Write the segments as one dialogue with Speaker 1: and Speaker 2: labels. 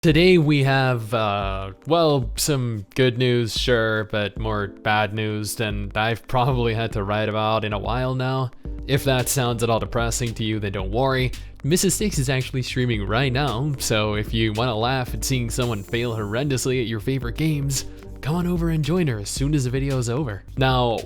Speaker 1: Today we have, well, some good news, sure, but more bad news than I've probably had to write about in a while now. If that sounds at all depressing to you, then don't worry. Mrs. Six is actually streaming right now, so if you want to laugh at seeing someone fail horrendously at your favorite games, come on over and join her as soon as the video is over. Now,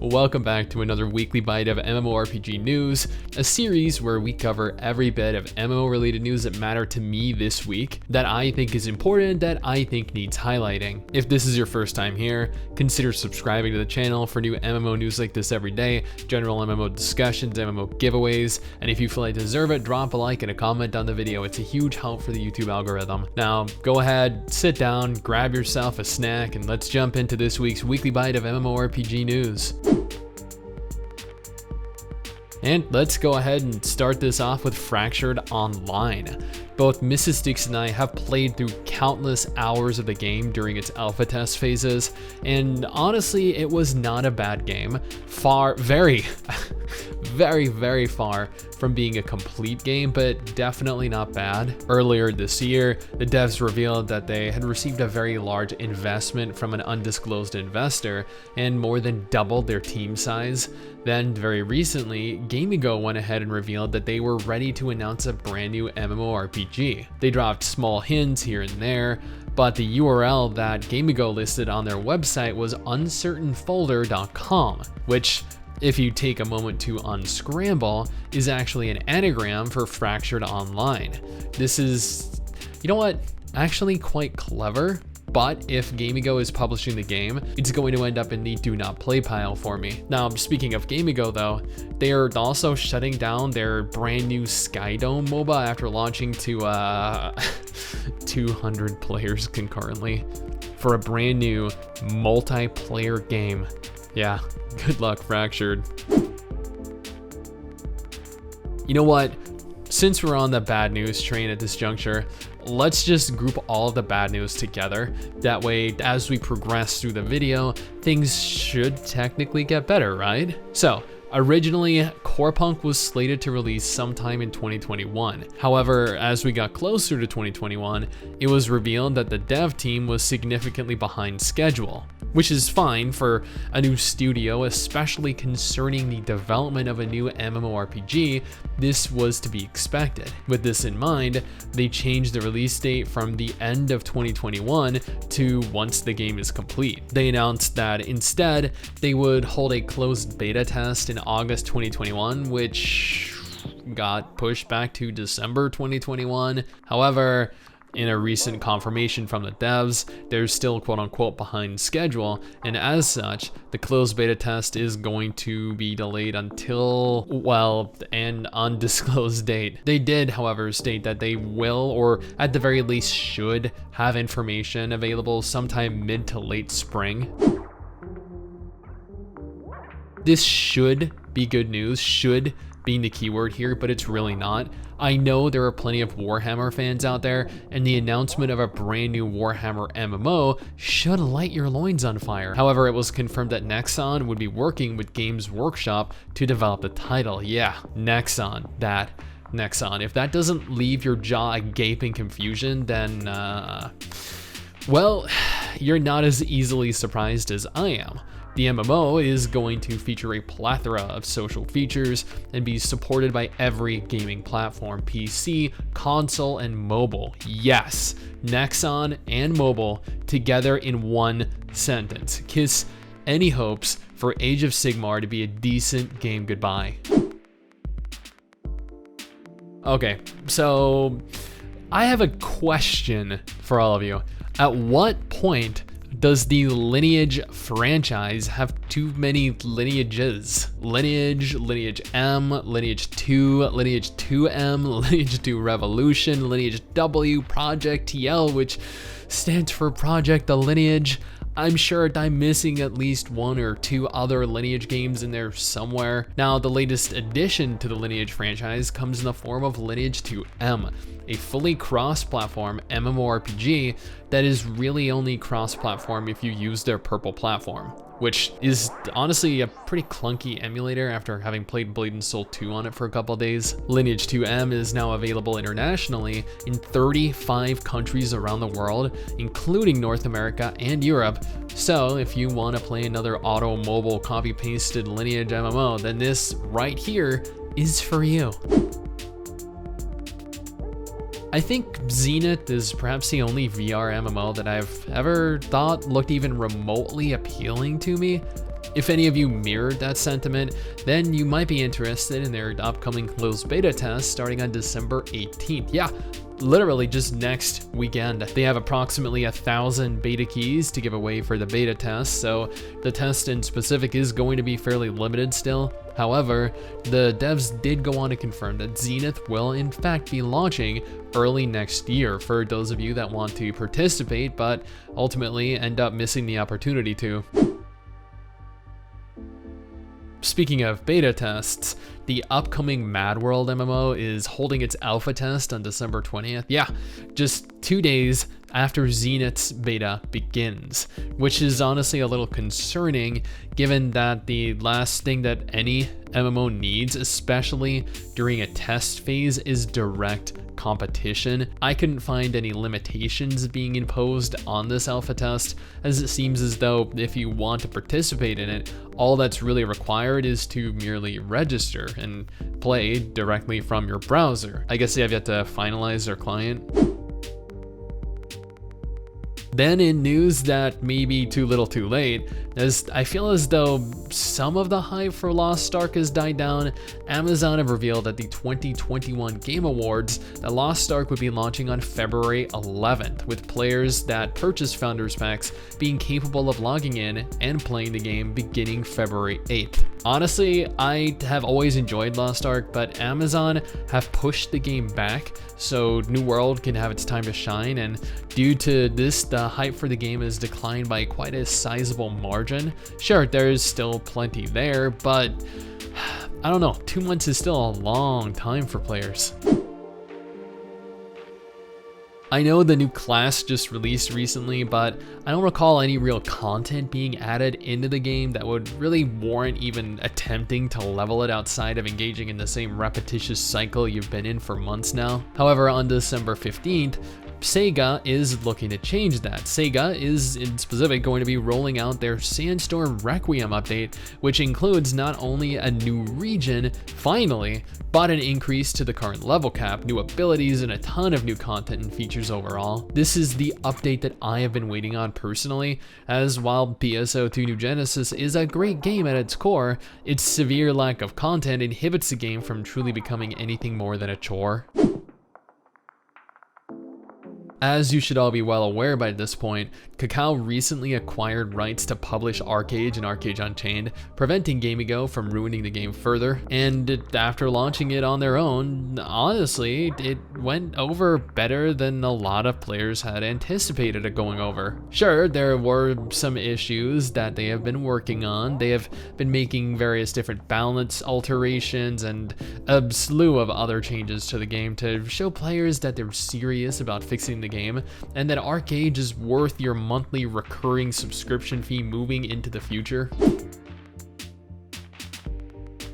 Speaker 1: welcome back to another weekly bite of MMORPG news, a series where we cover every bit of MMO related news that matter to me this week, that I think is important, that I think needs highlighting. If this is your first time here, consider subscribing to the channel for new MMO news like this every day, general MMO discussions, MMO giveaways, and if you feel I deserve it, drop a like and a comment on the video. It's a huge help for the YouTube algorithm. Now, go ahead, sit down, grab yourself a snack, and let's jump into this week's weekly bite of MMORPG news. And let's go ahead and start this off with Fractured Online. Both Mrs. Sticks and I have played through countless hours of the game during its alpha test phases, and honestly, it was not a bad game. Very far from being a complete game, but definitely not bad. Earlier this year, the devs revealed that they had received a very large investment from an undisclosed investor and more than doubled their team size. Then, very recently, Gamigo went ahead and revealed that they were ready to announce a brand new MMORPG. They dropped small hints here and there, but the URL that Gamigo listed on their website was uncertainfolder.com, which, if you take a moment to unscramble, is actually an anagram for Fractured Online. This is, you know what, actually quite clever. But if Gamigo is publishing the game, it's going to end up in the do not play pile for me. Now, speaking of Gamigo though, they are also shutting down their brand new Skydome MOBA after launching to 200 players concurrently for a brand new multiplayer game. Yeah, good luck, Fractured. You know what? Since we're on the bad news train at this juncture, let's just group all of the bad news together. That way, as we progress through the video, things should technically get better, right? So, originally, Corepunk was slated to release sometime in 2021. However, as we got closer to 2021, it was revealed that the dev team was significantly behind schedule, which is fine for a new studio, especially concerning the development of a new MMORPG. This was to be expected. With this in mind, they changed the release date from the end of 2021 to once the game is complete. They announced that instead, they would hold a closed beta test in August 2021, which got pushed back to December 2021. However, in a recent confirmation from the devs, they're still quote-unquote behind schedule, and as such, the closed beta test is going to be delayed until, well, an undisclosed date. They did, however, state that they will, or at the very least should, have information available sometime mid to late spring. This should be good news, should being the keyword here, but it's really not. I know there are plenty of Warhammer fans out there, and the announcement of a brand new Warhammer MMO should light your loins on fire. However, it was confirmed that Nexon would be working with Games Workshop to develop the title. Yeah, Nexon, that Nexon. If that doesn't leave your jaw agape in confusion, then, well, you're not as easily surprised as I am. The MMO is going to feature a plethora of social features and be supported by every gaming platform, PC, console, and mobile. Yes, Nexon and mobile together in one sentence. Kiss any hopes for Age of Sigmar to be a decent game goodbye. Okay, so I have a question for all of you. At what point does the Lineage franchise have too many lineages? Lineage, Lineage M, Lineage 2, Lineage 2M, Lineage 2 Revolution, Lineage W, Project TL, which stands for Project the Lineage. I'm sure I'm missing at least one or two other Lineage games in there somewhere. Now, the latest addition to the Lineage franchise comes in the form of Lineage 2M, a fully cross-platform MMORPG that is really only cross-platform if you use their purple platform. which is honestly a pretty clunky emulator after having played Blade and Soul 2 on it for a couple of days. Lineage 2M is now available internationally in 35 countries around the world, including North America and Europe. So if you want to play another auto mobile copy pasted Lineage MMO, then this right here is for you. I think Zenith is perhaps the only VR MMO that I've ever thought looked even remotely appealing to me. If any of you mirrored that sentiment, then you might be interested in their upcoming closed beta test starting on December 18th. Yeah, literally just next weekend. They have approximately 1,000 beta keys to give away for the beta test, so the test in specific is going to be fairly limited still. However, the devs did go on to confirm that Zenith will in fact be launching early next year for those of you that want to participate but ultimately end up missing the opportunity to. Speaking of beta tests, the upcoming Mad World MMO is holding its alpha test on December 20th. Yeah, just 2 days after Zenith's beta begins, which is honestly a little concerning given that the last thing that any MMO needs, especially during a test phase, is direct competition. I couldn't find any limitations being imposed on this alpha test, as it seems as though if you want to participate in it, all that's really required is to merely register and play directly from your browser. I guess they have yet to finalize their client. Then in news that may be too little too late, as I feel as though some of the hype for Lost Ark has died down, Amazon have revealed at the 2021 Game Awards that Lost Ark would be launching on February 11th, with players that purchase Founders Packs being capable of logging in and playing the game beginning February 8th. Honestly, I have always enjoyed Lost Ark, but Amazon have pushed the game back so New World can have its time to shine, and due to this, the hype for the game has declined by quite a sizable margin. Sure, there's still plenty there, but I don't know, 2 months is still a long time for players. I know the new class just released recently, but I don't recall any real content being added into the game that would really warrant even attempting to level it outside of engaging in the same repetitious cycle you've been in for months now. However, on December 15th, Sega is looking to change that. Sega is in specific going to be rolling out their Sandstorm Requiem update, which includes not only a new region, finally, but an increase to the current level cap, new abilities, and a ton of new content and features overall. This is the update that I have been waiting on personally, as while PSO2 New Genesis is a great game at its core, its severe lack of content inhibits the game from truly becoming anything more than a chore. As you should all be well aware by this point, Kakao recently acquired rights to publish ArcheAge and ArcheAge Unchained, preventing Gamigo from ruining the game further, and after launching it on their own, honestly, it went over better than a lot of players had anticipated it going over. Sure, there were some issues that they have been working on. They have been making various different balance alterations and a slew of other changes to the game to show players that they're serious about fixing the game, and that ArcheAge is worth your monthly recurring subscription fee moving into the future.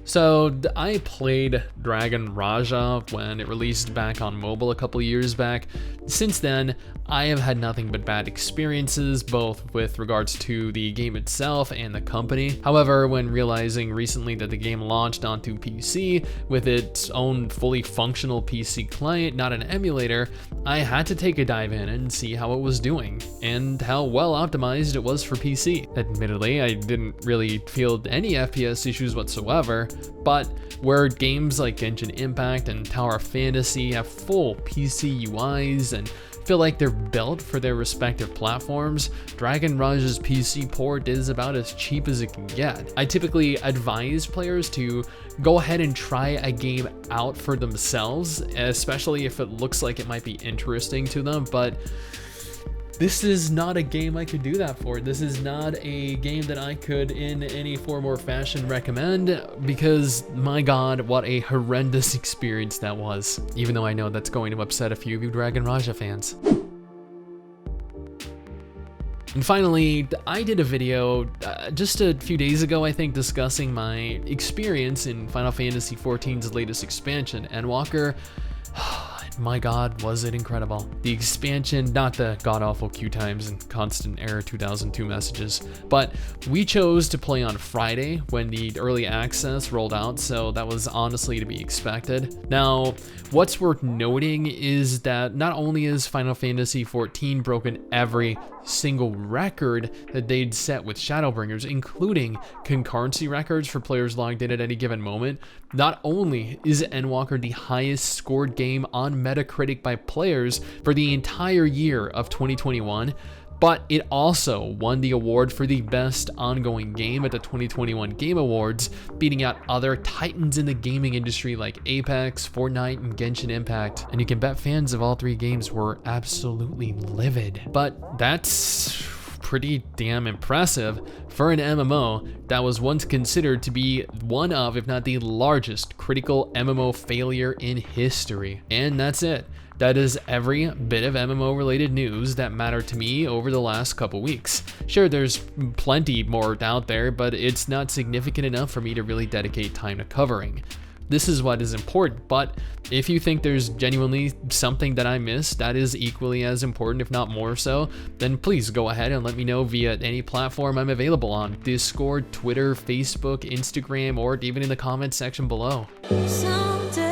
Speaker 1: So I played Dragon Raja when it released back on mobile a couple years back. Since then, I have had nothing but bad experiences, both with regards to the game itself and the company. However, when realizing recently that the game launched onto PC with its own fully functional PC client, not an emulator, I had to take a dive in and see how it was doing and how well optimized it was for PC. Admittedly, I didn't really feel any FPS issues whatsoever, but where games like Genshin Impact and Tower Fantasy have full PC UIs and feel like they're built for their respective platforms, Dragon Raja's PC port is about as cheap as it can get. I typically advise players to go ahead and try a game out for themselves, especially if it looks like it might be interesting to them, but this is not a game I could do that for. This is not a game that I could in any form or fashion recommend, because my god, what a horrendous experience that was. Even though I know that's going to upset a few of you Dragon Raja fans. And finally, I did a video just a few days ago, I think, discussing my experience in Final Fantasy XIV's latest expansion, Endwalker. My god, was it incredible. The expansion, not the god-awful queue times and constant error 2002 messages, but we chose to play on Friday when the early access rolled out, so that was honestly to be expected. Now, what's worth noting is that not only is Final Fantasy XIV broken every single record that they'd set with Shadowbringers, including concurrency records for players logged in at any given moment. Not only is Endwalker the highest scored game on Metacritic by players for the entire year of 2021, but it also won the award for the best ongoing game at the 2021 Game Awards, beating out other titans in the gaming industry like Apex, Fortnite, and Genshin Impact. And you can bet fans of all three games were absolutely livid. But that's pretty damn impressive for an MMO that was once considered to be one of, if not the largest, critical MMO failure in history. And that's it. That is every bit of MMO related news that mattered to me over the last couple weeks. Sure, there's plenty more out there, but it's not significant enough for me to really dedicate time to covering. This is what is important, but if you think there's genuinely something that I missed that is equally as important, if not more so, then please go ahead and let me know via any platform I'm available on: Discord, Twitter, Facebook, Instagram, or even in the comments section below.
Speaker 2: Someday